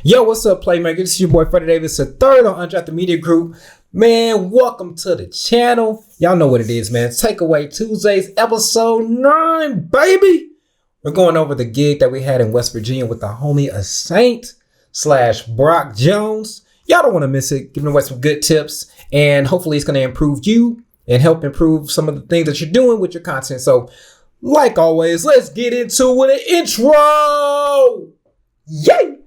Yo, what's up, Playmaker? This is your boy Freddy Davis III on Untitled Media Group. Man, welcome to the channel. Y'all know what it is, man. Takeaway Tuesdays, episode 9, baby. We're going over the gig that we had in West Virginia with the homie Saint / Brock Jones. Y'all don't want to miss it. Giving away some good tips, and hopefully it's going to improve you and help improve some of the things that you're doing with your content. So, like always, let's get into it with an intro. Yay!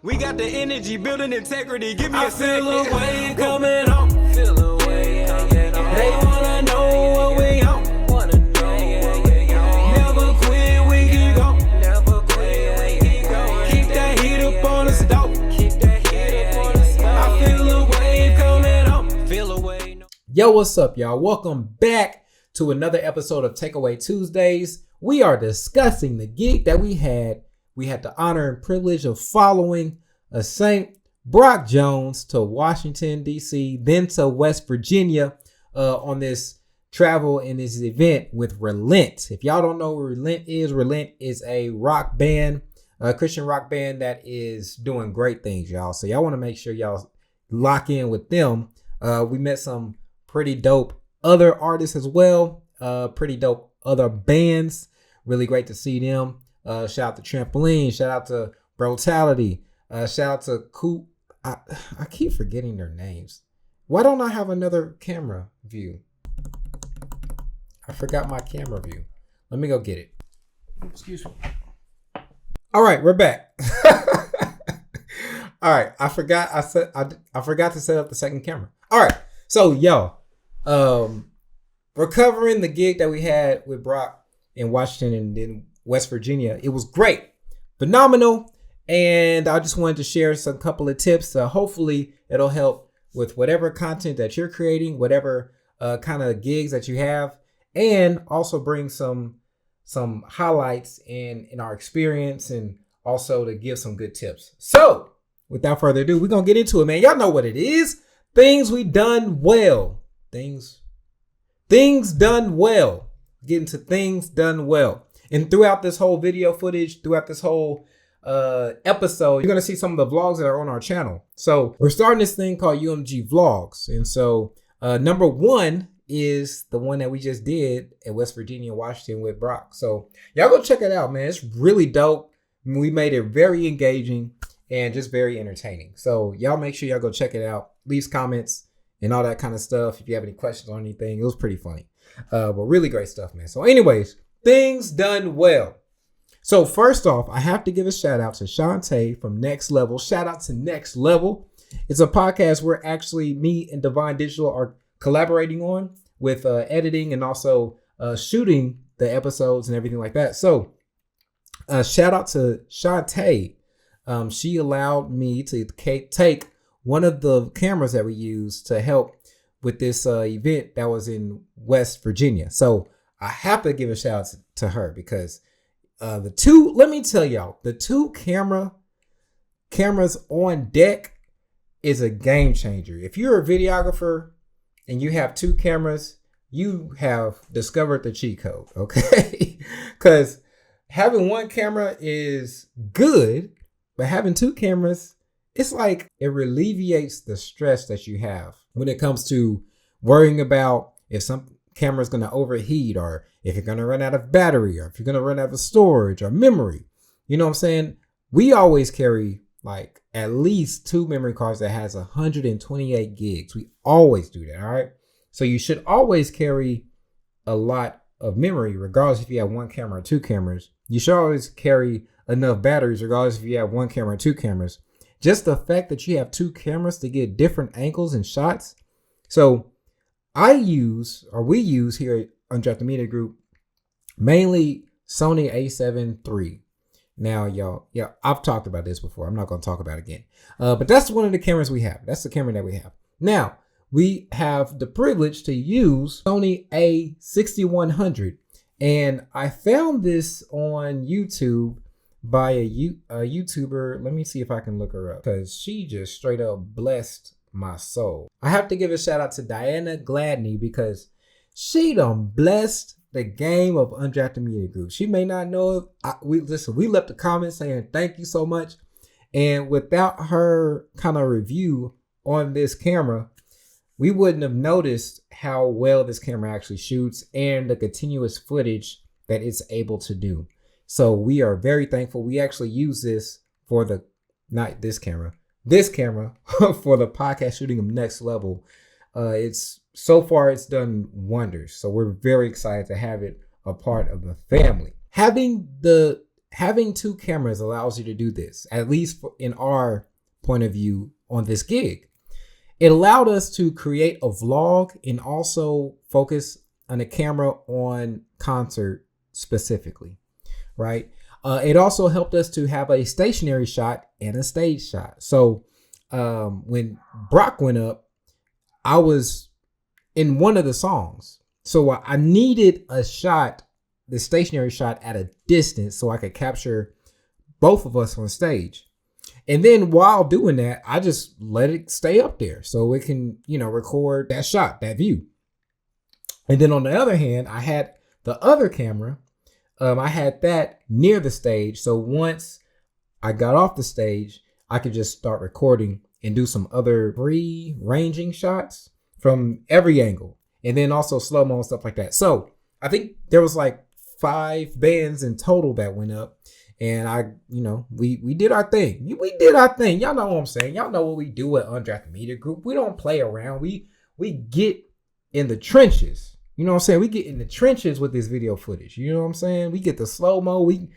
We got the energy, building integrity. Give me I a second. feel a wave coming on. Feel a wave coming on. They wanna know what we on. Wanna know what we on. Never quit, we keep going. Never quit, we keep going. Keep that heat up on the stove. Keep that heat up on the stove. I feel a wave coming on. Feel a wave. Yo, what's up, y'all? Welcome back to another episode of Takeaway Tuesdays. We are discussing the gig that we had. We had the honor and privilege of following Saint Brock Jones to Washington, D.C., then to West Virginia on this travel and this event with Relent. If y'all don't know what Relent is a rock band, a Christian rock band that is doing great things, y'all. So y'all want to make sure y'all lock in with them. We met some pretty dope other artists as well, pretty dope other bands. Really great to see them. Shout out to Trampoline, shout out to Brutality, shout out to Coop. I keep forgetting their names. Why don't I have another camera view? I forgot my camera view. Let me go get it. Excuse me. All right, we're back. All right, I forgot to set up the second camera. All right, so yo, we're covering the gig that we had with Brock in Washington and then West Virginia. It was great, phenomenal, and I just wanted to share some couple of tips. Hopefully it'll help with whatever content that you're creating, whatever kind of gigs that you have, and also bring some highlights in our experience, and also to give some good tips. So without further ado, we're gonna get into it, man. Y'all know what it is. Things we done well. Things done well. Get into things done well. And throughout this whole video footage, throughout this whole episode, you're going to see some of the vlogs that are on our channel. So we're starting this thing called UMG Vlogs. And so number one is the one that we just did at West Virginia, Washington with Brock. So y'all go check it out, man. It's really dope. We made it very engaging and just very entertaining. So y'all make sure y'all go check it out. Leave comments and all that kind of stuff. If you have any questions on anything, it was pretty funny. But really great stuff, man. So anyways, things done well. So first off, I have to give a shout out to Shantae from Next Level. Shout out to Next Level. It's a podcast where actually me and Divine Digital are collaborating on with editing and also shooting the episodes and everything like that. So shout out to Shantae. She allowed me to take one of the cameras that we use to help with this event that was in West Virginia. So I have to give a shout out to her because let me tell y'all, the two cameras on deck is a game changer. If you're a videographer and you have two cameras, you have discovered the cheat code, okay? Because having one camera is good, but having two cameras, it's like it alleviates the stress that you have when it comes to worrying about if some camera is going to overheat, or if you're going to run out of battery, or if you're going to run out of storage or memory. You know what I'm saying? We always carry like at least two memory cards that has 128 gigs. We always do that. All right. So you should always carry a lot of memory, regardless if you have one camera or two cameras. You should always carry enough batteries, regardless if you have one camera or two cameras. Just the fact that you have two cameras to get different angles and shots. So we use here at Untitled Media Group mainly Sony A7 III. Now, y'all, I've talked about this before. I'm not going to talk about it again. But that's one of the cameras we have. That's the camera that we have. Now, we have the privilege to use Sony A6100. And I found this on YouTube by a YouTuber. Let me see if I can look her up, because she just straight up blessed my soul. I have to give a shout out to Diana Gladney, because she done blessed the game of Untitled Media Group. She may not know it. We left a comment saying thank you so much, And without her kind of review on this camera, we wouldn't have noticed how well this camera actually shoots and the continuous footage that it's able to do. So we are very thankful. We actually use this for this camera for the podcast Shooting Them Next Level. So far it's done wonders. So we're very excited to have it a part of the family. Having two cameras allows you to do this, at least in our point of view on this gig. It allowed us to create a vlog and also focus on the camera on concert specifically, right? It also helped us to have a stationary shot and a stage shot. So when Brock went up, I was in one of the songs. So I needed a shot, the stationary shot at a distance so I could capture both of us on stage. And then while doing that, I just let it stay up there so it can, record that shot, that view. And then on the other hand, I had the other camera. I had that near the stage. So once I got off the stage, I could just start recording and do some other free-ranging shots from every angle. And then also slow-mo and stuff like that. So I think there was like 5 bands in total that went up. And we did our thing. We did our thing. Y'all know what I'm saying. Y'all know what we do at Undrafted Media Group. We don't play around. We get in the trenches. You know what I'm saying? We get in the trenches with this video footage. You know what I'm saying? We get the slow-mo. We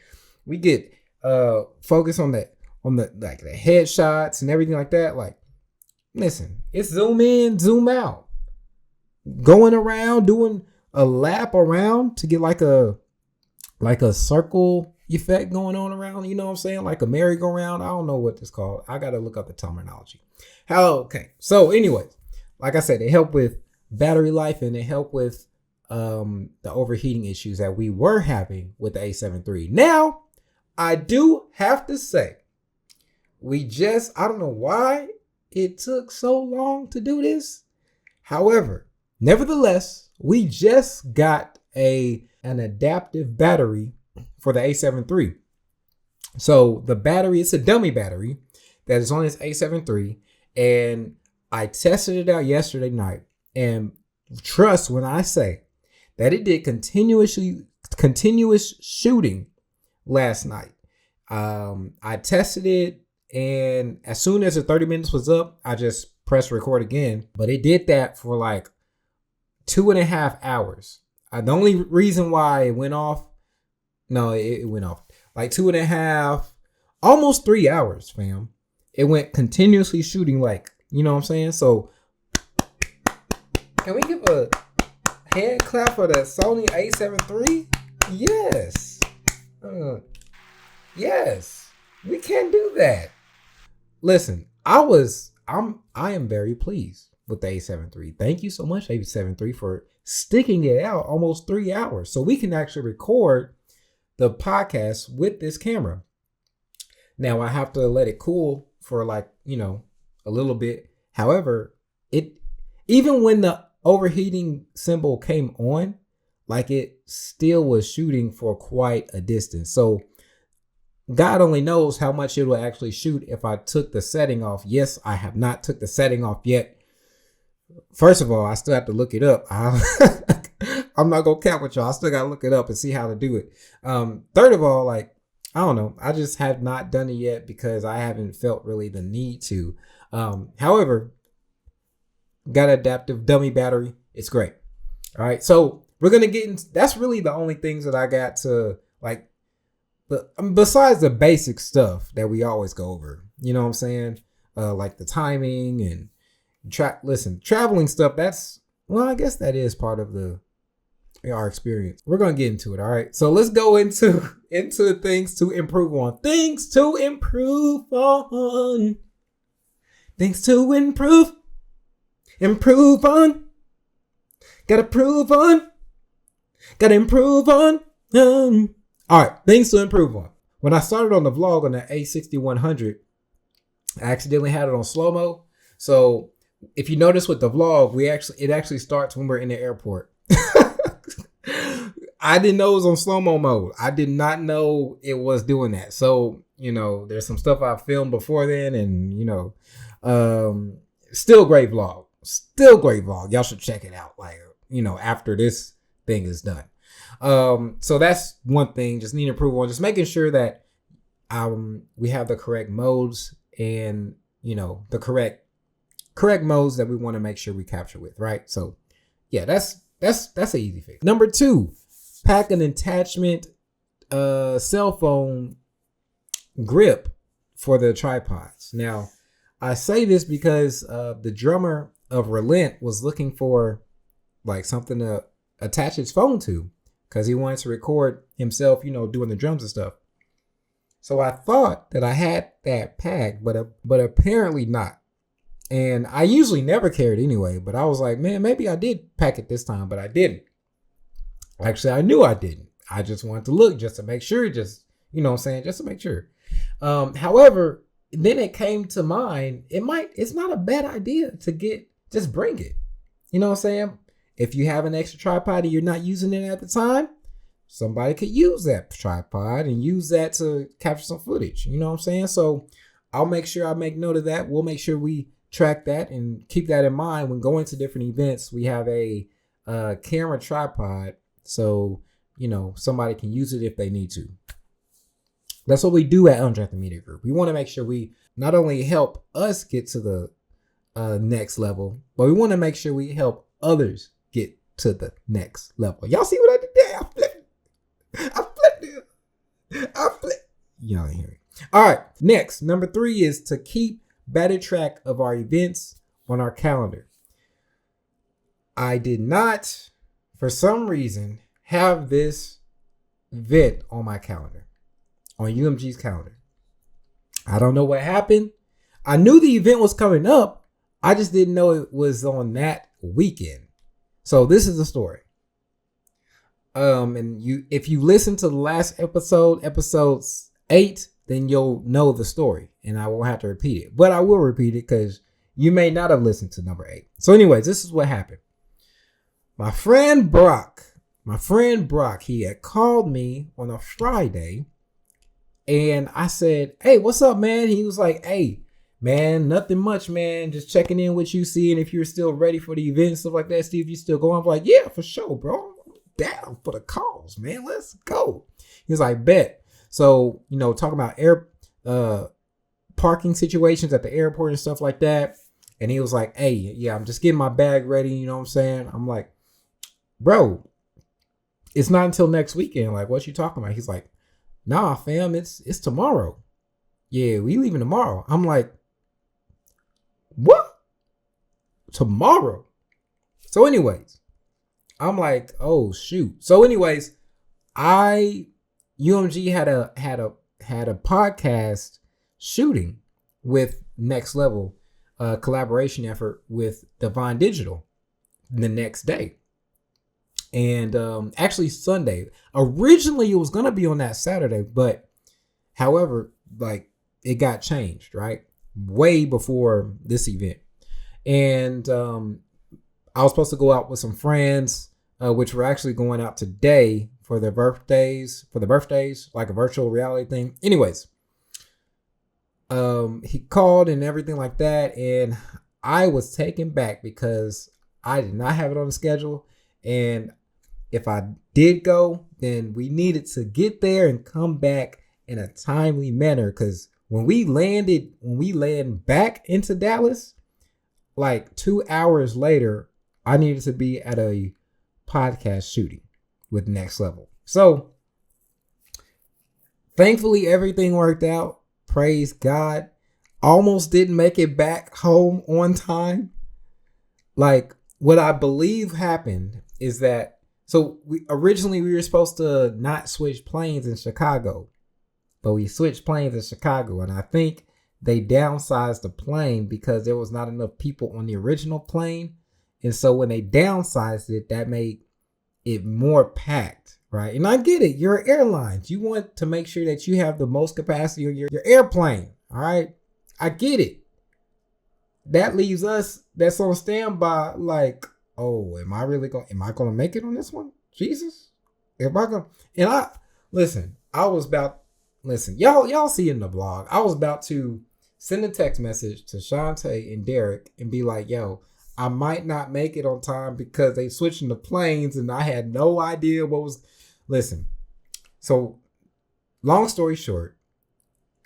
get focus on the headshots and everything like that. Like, listen, it's zoom in, zoom out. Going around, doing a lap around to get like a circle effect going on around, you know what I'm saying? Like a merry-go-round. I don't know what this called. I got to look up the terminology. Okay. So anyways, like I said, it helped with battery life and it helped with the overheating issues that we were having with the A7 III. Now, I do have to say, I don't know why it took so long to do this. However, nevertheless, we just got an adaptive battery for the A7 III. So the battery, it's a dummy battery that is on this A7 III. And I tested it out yesterday night. And trust when I say that it did continuous shooting last night. I tested it, and as soon as the 30 minutes was up, I just pressed record again. But it did that for like 2.5 hours. The only reason why it went off, it went off like 2.5, almost 3 hours, fam. It went continuously shooting, like, you know what I'm saying? So can we give a hand clap for the Sony A7 III? Yes. Yes, we can do that. Listen, I am very pleased with the A7 III. Thank you so much, A7 III, for sticking it out almost 3 hours so we can actually record the podcast with this camera. Now I have to let it cool for a little bit. However, even when the overheating symbol came on, like, it still was shooting for quite a distance. So God only knows how much it will actually shoot if I took the setting off. Yes, I have not took the setting off yet. First of all, I still have to look it up. I'm not going to cap with y'all. I still got to look it up and see how to do it. Third of all, I don't know. I just have not done it yet because I haven't felt really the need to. However, got an adaptive dummy battery. It's great. All right. So we're going to get into, that's really the only things that I got to besides the basic stuff that we always go over, you know what I'm saying? Like the timing and traveling stuff. I guess that is part of our experience. We're going to get into it. All right. So let's go into things to improve on. Things to improve on. Things to improve on. Gotta prove on. Gotta improve on. All right, things to improve on. When I started on the vlog on the A6100, I accidentally had it on slow-mo. So if you notice with the vlog, it actually starts when we're in the airport. I didn't know it was on slow-mo mode. I did not know it was doing that. So You know, there's some stuff I filmed before then, and still great vlog. Still great vlog. Y'all should check it out. Like, after this thing is done. So that's one thing. Just need approval on just making sure that we have the correct modes and the correct modes that we want to make sure we capture with, right? So yeah, that's an easy fix. Number 2, pack an attachment cell phone grip for the tripods. Now, I say this because the drummer of Relent was looking for like something to attach his phone to because he wanted to record himself, doing the drums and stuff. So I thought that I had that packed, but apparently not. And I usually never carry it anyway, but I was like, man, maybe I did pack it this time, but I didn't. Actually, I knew I didn't. I just wanted to look just to make sure, just to make sure. However, then it came to mind, it's not a bad idea to just bring it. You know what I'm saying? If you have an extra tripod and you're not using it at the time, somebody could use that tripod and use that to capture some footage. You know what I'm saying? So I'll make sure I make note of that. We'll make sure we track that and keep that in mind when going to different events. We have a camera tripod, so somebody can use it if they need to. That's what we do at Untitled Media Group. We want to make sure we not only help us get to the next level, but we want to make sure we help others get to the next level. Y'all see what I did there? I flipped. Y'all ain't hearing. All right. Next, number 3 is to keep better track of our events on our calendar. I did not, for some reason, have this event on my calendar, on UMG's calendar. I don't know what happened. I knew the event was coming up. I just didn't know it was on that weekend. So this is the story. If you listen to the last episode 8, then you'll know the story and I won't have to repeat it, but I will repeat it because you may not have listened to number 8. So anyways, this is what happened. My friend Brock, he had called me on a Friday and I said, hey, what's up, man? He was like, hey, man, nothing much, man. Just checking in with you, seeing if you're still ready for the event and stuff like that. See if you're still going. I'm like, yeah, for sure, bro. I'm down for the calls, man. Let's go. He was like, bet. So, talking about parking situations at the airport and stuff like that. And he was like, hey, yeah, I'm just getting my bag ready. You know what I'm saying? I'm like, bro, it's not until next weekend. Like, what you talking about? He's like, nah, fam, it's tomorrow. Yeah, we leaving tomorrow. I'm like, what? Tomorrow? So anyways, I'm like, oh shoot. So anyways, UMG had a podcast shooting with Next Level, collaboration effort with Divine Digital the next day. And actually Sunday. Originally it was gonna be on that Saturday, but however, like it got changed, right? Way before this event. And I was supposed to go out with some friends, which were actually going out today for the birthdays, like a virtual reality thing. Anyways, he called and everything like that. And I was taken back because I did not have it on the schedule. And if I did go, then we needed to get there and come back in a timely manner. Because when we land back into Dallas, like 2 hours later, I needed to be at a podcast shooting with Next Level. So thankfully everything worked out. Praise God. Almost didn't make it back home on time. Like what I believe happened is that, so we were supposed to not switch planes in Chicago, but we switched planes in Chicago. And I think they downsized the plane because there was not enough people on the original plane. And so when they downsized it, that made it more packed, right? And I get it. You're airlines. You want to make sure that you have the most capacity on your airplane, all right? I get it. That leaves us that's on standby like, oh, am I going to make it on this one? Jesus? And I was about listen, y'all see in the blog, I was about to send a text message to Shantae and Derek and be like, yo, I might not make it on time because they switching the planes and I had no idea what was. Listen, so long story short,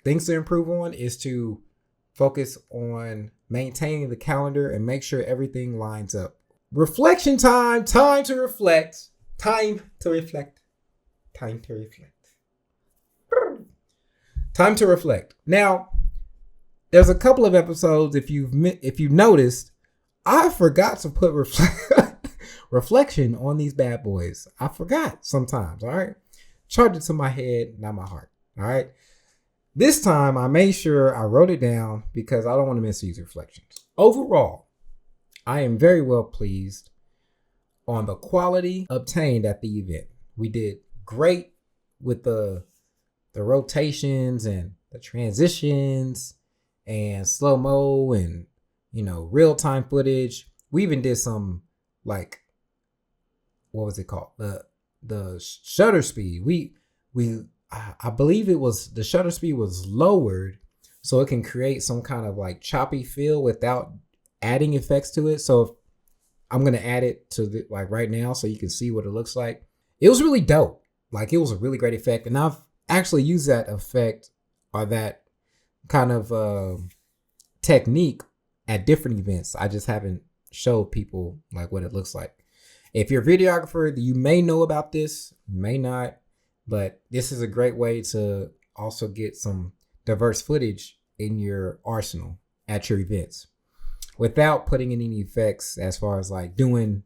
things to improve on is to focus on maintaining the calendar and make sure everything lines up. Reflection time to reflect. Time to reflect. Now, there's a couple of episodes, if you've noticed, I forgot to put reflection on these bad boys. I forgot sometimes, all right? Charge it to my head, not my heart, all right? This time, I made sure I wrote it down because I don't want to miss these reflections. Overall, I am very well pleased on the quality obtained at the event. We did great with the rotations and the transitions and slow-mo and, real-time footage. We even did some, like, what was it called? The shutter speed. I believe it was, the shutter speed was lowered so it can create some kind of like choppy feel without adding effects to it. So I'm going to add it to like right now so you can see what it looks like. It was really dope. Like, it was a really great effect. And I've actually used that effect or that kind of technique at different events. I just haven't showed people like what it looks like. If you're a videographer, you may know about this, may not, but this is a great way to also get some diverse footage in your arsenal at your events without putting in any effects as far as like doing,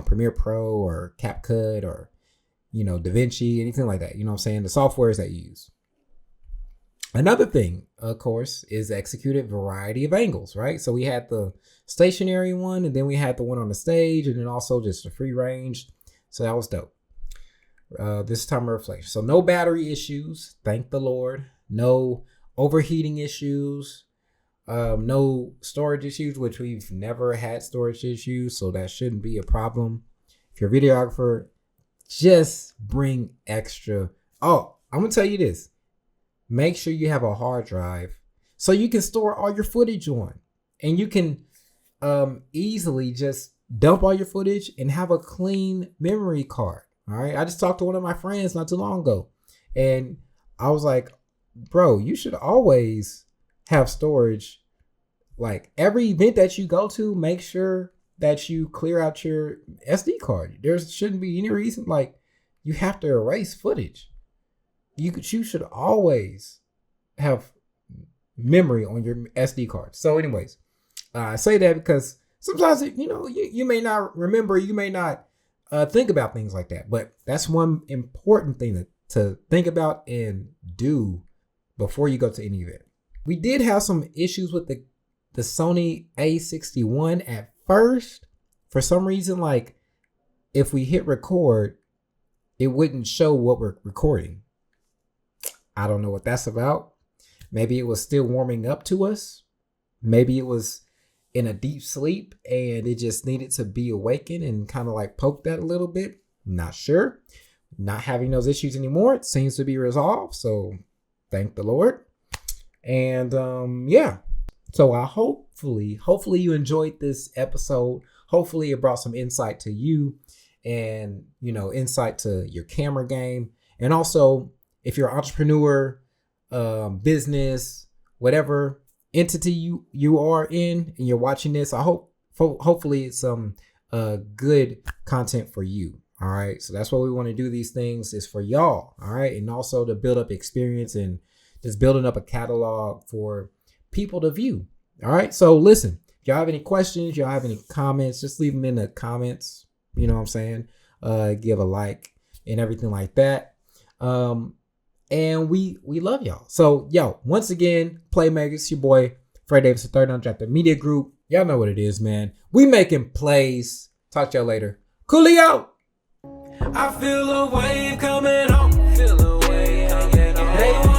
Premiere Pro or CapCut or, DaVinci, anything like that. You know what I'm saying? The softwares that you use. Another thing, of course, is executed variety of angles, right? So we had the stationary one, and then we had the one on the stage, and then also just the free range. So that was dope. This time of reflection. So no battery issues, thank the Lord. No overheating issues. No storage issues, which we've never had storage issues, so that shouldn't be a problem. If you're a videographer, just bring extra. Oh, I'm gonna tell you this. Make sure you have a hard drive so you can store all your footage on, and you can easily just dump all your footage and have a clean memory card. All right. I just talked to one of my friends not too long ago, and I was like, bro, you should always have storage. Like, every event that you go to, make sure that you clear out your SD card. There shouldn't be any reason like you have to erase footage. You should always have memory on your SD card. So anyways, I say that because sometimes, you may not remember, you may not think about things like that. But that's one important thing to think about and do before you go to any event. We did have some issues with the Sony A61 at first. For some reason, like, if we hit record, it wouldn't show what we're recording. I don't know what that's about. Maybe it was still warming up to us. Maybe it was in a deep sleep and it just needed to be awakened and kind of like poke that a little bit. Not sure. Not having those issues anymore. It seems to be resolved. So thank the Lord. And yeah. So I hopefully you enjoyed this episode. Hopefully it brought some insight to you and, insight to your camera game. And also, if you're an entrepreneur, business, whatever entity you are in and you're watching this, I hopefully it's some good content for you. All right. So that's why we want to do these things, is for y'all. All right. And also to build up experience and just building up a catalog for people to view. All right. So listen, if y'all have any questions, y'all have any comments, just leave them in the comments. You know what I'm saying? Give a like and everything like that. And we love y'all. So, once again, Playmakers, your boy, Freddy Davis III, Untitled Chapter Media Group. Y'all know what it is, man. We making plays. Talk to y'all later. Coolio. I feel a wave coming on. Feel a wave coming on.